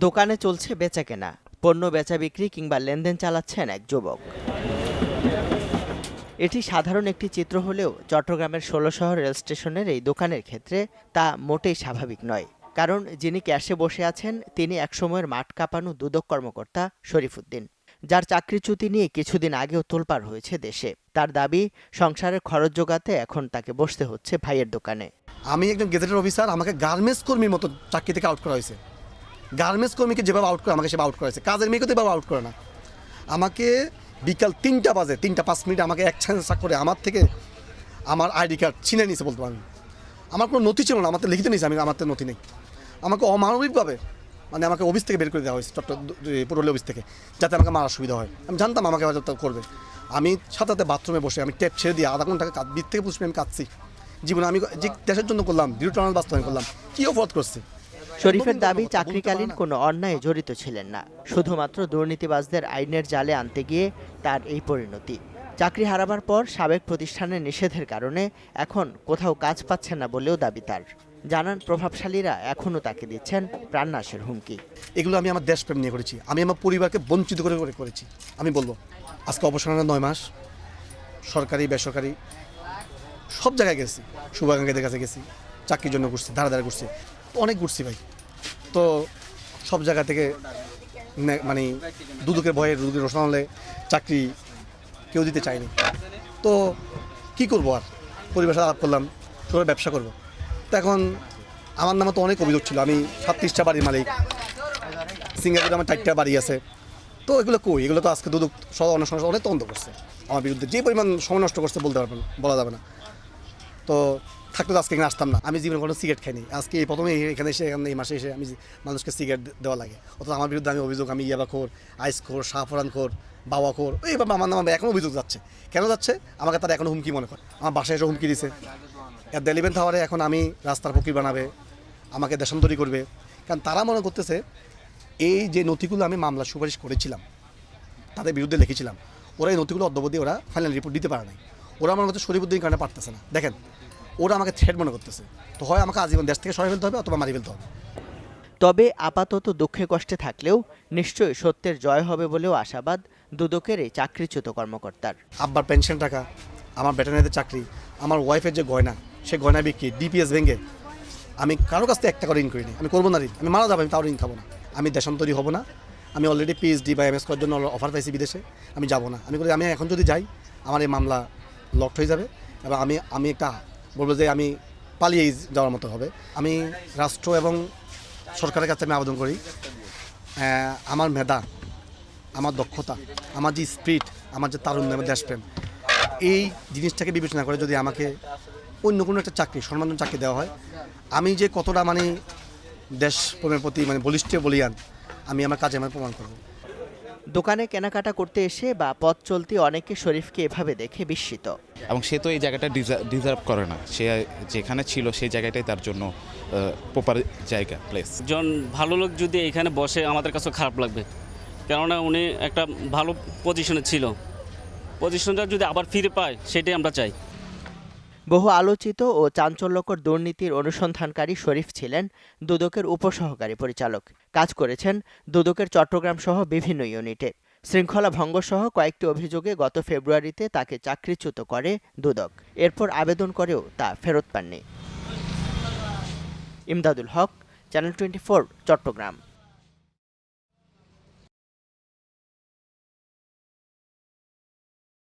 দোকানে চলছে বেচাকেনা, পণ্য বেচা বিক্রি কিংবা লেনদেন চালাচ্ছেন এক যুবক। এটি সাধারণ একটি চিত্র হলেও চট্টগ্রামের ১৬শহর রেল স্টেশনের এই দোকানের ক্ষেত্রে তা মোটেই স্বাভাবিক নয়। কারণ যিনি ক্যাশে বসে আছেন তিনি একসময়ের মাঠ কাঁপানো দুদক কর্মকর্তা শরীফুদ্দিন, যার চাকরিচ্যুতি নিয়ে কিছুদিন আগেও তোলপাড় হয়েছে দেশে। তার দাবি, সংসারের খরচ জোগাতে এখন তাকে বসতে হচ্ছে ভাইয়ের দোকানে। আমি একজন গেজেটেড অফিসার, আমাকে গার্মেন্টস কর্মীর মতো চাকরি থেকে আউট করা হয়েছে। গার্মেন্টস কর্মীকে যেভাবে আউট করে আমাকে সেভাবে আউট করা হয়েছে। কাজের মেয়েকে তো এভাবে আউট করে না। আমাকে বিকাল ৩টা বাজে ৩:০৫ আমাকে এক্সচেঞ্জ করে আমার থেকে আমার আইডি কার্ড ছিনে নিয়েছে বলতে পারি। আমার কোনো নথি ছিল না, আমার তো লিখিত নিয়েছে, আমার তো নথি নেই। আমাকে অমানবিকভাবে আমাকে অফিস থেকে বের করে দেওয়া হয়েছে, পুরুলিয়া অফিস থেকে, যাতে আমাকে মারার সুবিধা হয়। আমি জানতাম আমাকে হয়তো করবে। আমি সাথে বাথরুমে বসে আমি ট্যাপ ছেড়ে দিয়ে আধা ঘন্টা বীর থেকে পুষবে আমি কাঁদছি। জীবনে আমি যে দেশের জন্য করলাম, বিরুটান বাস্তবায়ন করলাম, কী অপরাধ করছি। শরীফের দাবি, চাকরিকালীন কোনো অন্যায়ে জড়িত ছিলেন না, শুধুমাত্র দুর্নীতিবাজদের আইনের জালে আনতে গিয়ে তার এই পরিণতি। চাকরি হারাবার পর সাবেক প্রতিষ্ঠানের নিষেধের কারণে এখন কোথাও কাজ পাচ্ছেন না বলেও দাবি তার। জানান, প্রভাবশালীরা এখনও তাকে দিচ্ছেন প্রাণনাশের হুমকি। এগুলো আমি আমার দেশপ্রেম নিয়ে করেছি, আমি আমার পরিবারকে বঞ্চিত করে করেছি। আমি বলবো আজকে অবসরের 9 মাস, সরকারি বেসরকারি সব জায়গায় গেছি, শুভাকাঙ্ক্ষীদের কাছে গেছি, চাকরির জন্য ঘুরছি, ধারে ধারে ঘুরছি, অনেক ঘুরছি ভাই। তো সব জায়গা থেকে দুদকের ভয়ে, দুদকের রোশন হলে চাকরি কেউ দিতে চায়নি। তো কি করবো, আর পরিবেশ আলাপ করলাম, সবাই ব্যবসা করবো। তো এখন আমার নামে তো অনেক অভিযোগ ছিল। আমি 37টা বাড়ির মালিক, সিঙ্গাপুরে আমার 4টা বাড়ি আছে। তো এগুলো কই, এগুলো তো আজকে দুদক অনেক তদন্ত করছে আমার বিরুদ্ধে। যে পরিমাণ সময় নষ্ট করছে বলা যাবে না। তো থাকলে তো আজকে এখানে আসতাম না। আমি জীবনে কোনো সিগারেট খাইনি। আজকে এই প্রথমে এখানে এসে, এই মাসে এসে আমি মানুষকে সিগারেট দেওয়া লাগে। অথচ আমার বিরুদ্ধে আমি অভিযোগ, আমি ইয়াবাখোর, আইসখোর, শাহফরানখোর, বাবাখোর, এইভাবে আমার নামে এখনও অভিযোগ যাচ্ছে। কেন যাচ্ছে? আমাকে তারা এখনও হুমকি মনে করে। আমার বাসায় এসে হুমকি দিছে। এর 11th আওয়ারে এখন আমি রাস্তার ফকির বানাবে, আমাকে দেশান্তরী করবে। কারণ তারা মনে করতেছে এই যে নথিগুলো আমি মামলা সুপারিশ করেছিলাম, তাদের বিরুদ্ধে লিখেছিলাম, ওরা এই নথিগুলো অদ্যাবধি ওরা ফাইনাল রিপোর্ট দিতে পারে নাই। ওরা আমার মধ্যে শরীফুদ্দিন কারণে পারতেছে না। দেখেন, ওরা আমাকে থ্রেট মনে করতেছে। তো হয় আমাকে আজীবন দেশ থেকে সরাই ফেলতে হবে অথবা মারি ফেলতে হবে। তবে আপাতত দুঃখে কষ্টে থাকলেও নিশ্চয়ই সত্যের জয় হবে বলেও আশাবাদ দুদকের এই চাকরিচ্যুত কর্মকর্তার। আব্বার পেনশন টাকা, আমার ভেটেরিনারিতে চাকরি, আমার ওয়াইফের যে গয়না, সে গয়না বিক্রি, ডিপিএস ভেঙে আমি কারো কাছ থেকে 1 টাকা ঋণ করিনি। আমি করবো না ঋণ, আমি মারা যাবো, আমি তাও ঋণ খাবো না। আমি দেশান্তরী হব না। আমি অলরেডি পিএইচডি বা এমএস করার জন্য অফার পাইছি বিদেশে, আমি যাব না। আমি এখন যদি যাই আমার এই মামলা লকড হয়ে যাবে এবং আমি একটা বলবো যে আমি পালিয়ে যাওয়ার মতো হবে। আমি রাষ্ট্র এবং সরকারের কাছে আমি আবেদন করি, আমার মেধা, আমার দক্ষতা, আমার যে স্পিরিট, আমার যে তারুণ্য, আমার দেশপ্রেম, এই জিনিসটাকে বিবেচনা করে যদি আমাকে অন্য কোনো একটা চাকরি, সম্মানজনক চাকরি দেওয়া হয়, আমি যে কতটা দেশপ্রেমের প্রতি বলিষ্ঠ বলিয়ান, আমি আমার কাজে প্রমাণ করব। দোকানে কেনাকাটা করতে এসে বা পথ চলতি অনেকে শরীফকে এভাবে দেখে বিস্মিত। এবং সে তো এই জায়গাটা ডিজার্ভ করে না। সে যেখানে ছিল সেই জায়গাটাই তার জন্য প্রপার জায়গা, প্লেস। একজন ভালো লোক যদি এখানে বসে আমাদের কাছে খারাপ লাগবে, কেননা উনি একটা ভালো পজিশনে ছিল। পজিশনটা যদি আবার ফিরে পায় সেটাই আমরা চাই। বহু আলোচিত ও চাঞ্চল্যকর দুর্নীতির অনুসন্ধানকারী শরীফ ছিলেন দুদকের উপসহকারী পরিচালক। কাজ করেছেন দুদকের চট্টগ্রাম সহ বিভিন্ন ইউনিটে। শৃঙ্খলা ভঙ্গসহ কয়েকটি অভিযোগে গত ফেব্রুয়ারিতে তাকে চাকরিচ্যুত করে দুদক। এরপর আবেদন করেও তা ফেরত পাননি। ইমদাদুল হক, চ্যানেল 24, চট্টগ্রাম।